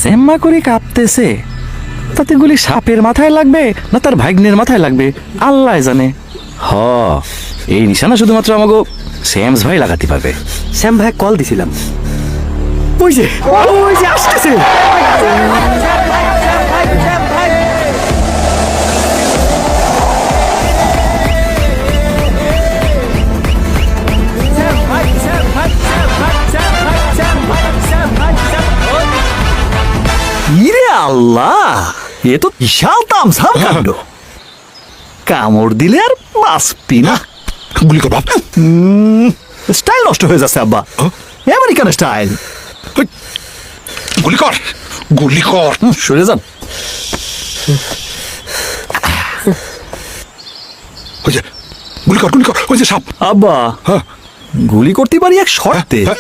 জেম্মা করে কাঁপতেছে, তাতে গুলি সাপের মাথায় লাগবে না তার ভাগ্নের মাথায় লাগবে আল্লাহ জানে। হ, এই নিশানা শুধুমাত্র আমাকে শ্যামস ভাই লাগাতে পারবে। শ্যাম ভাই কল দিছিলাম, ওই যে আসতেছে। ইরে আল্লাহ, এ তো বিশাল তামসাম কাণ্ড। কামড় দিলে আর বাঁচবি না। গুলি কর বাপ। স্টাইল নষ্ট হয়ে যাচ্ছে আব্বা, আমেরিকান স্টাইল। গুলি কর, গুলি কর। সরে যান। ওই যে গুলি কর, গুলি কর। ওই যে সাপ। আব্বা, হ্যাঁ গুলি করতে পারি এক শর্তে। হ্যাঁ।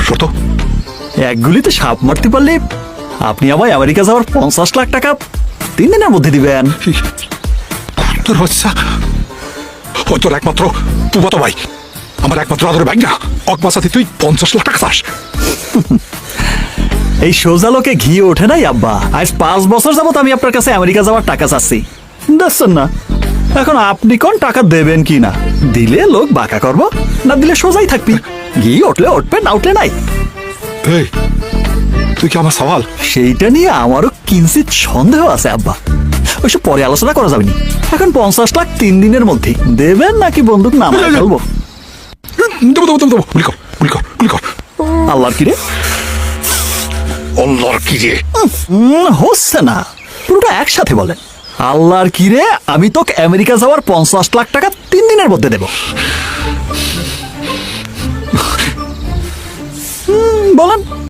শর্ত? এক গুলিতে সাপ মারতে পারলে আপনি আমায় আমেরিকা যাওয়ার 50 লাখ টাকা 3 দিনের মধ্যে দিবেন। তোর হচ্ছে ওই তোর একমাত্র ফুফাতো ভাই, আমার একমাত্র আদরের ভাই না। অকবাসাতে তুই 50 লাখ টাকা চাস? এই সোজা লোকে ঘি ওঠে নাই আব্বা। আজ 5 বছর যাবত আমি আপনার কাছে আমেরিকা যাওয়ার টাকা চাচ্ছি, দেখছেন না? এখন আপনি কোন টাকা দেবেন কি না? দিলে লোক বাঁকা করবো, না দিলে সোজাই থাকবি। ঘি উঠলে উঠবে, না উঠলে নাই। এই তুই কি আমার সওয়াল? সেইটা নিয়ে আমারও কিঞ্চিত সন্দেহ আছে আব্বা, ওইসব পরে আলোচনা করা যাবে না। এখন 50 লাখ 3 দিনের মধ্যে দেবেন নাকি বন্দুক নামায় ফেলবো? দেবো দেবো দেবো। গুলি কর, গুলি কর, গুলি কর। আল্লাহর কি রে, আল্লাহর কি রে? হচ্ছে না, পুরোটা একসাথে বলেন। আল্লাহর কি রে, আমি তোকে আমেরিকা যাওয়ার 50 লাখ টাকা 3 দিনের মধ্যে দেব। বলেন।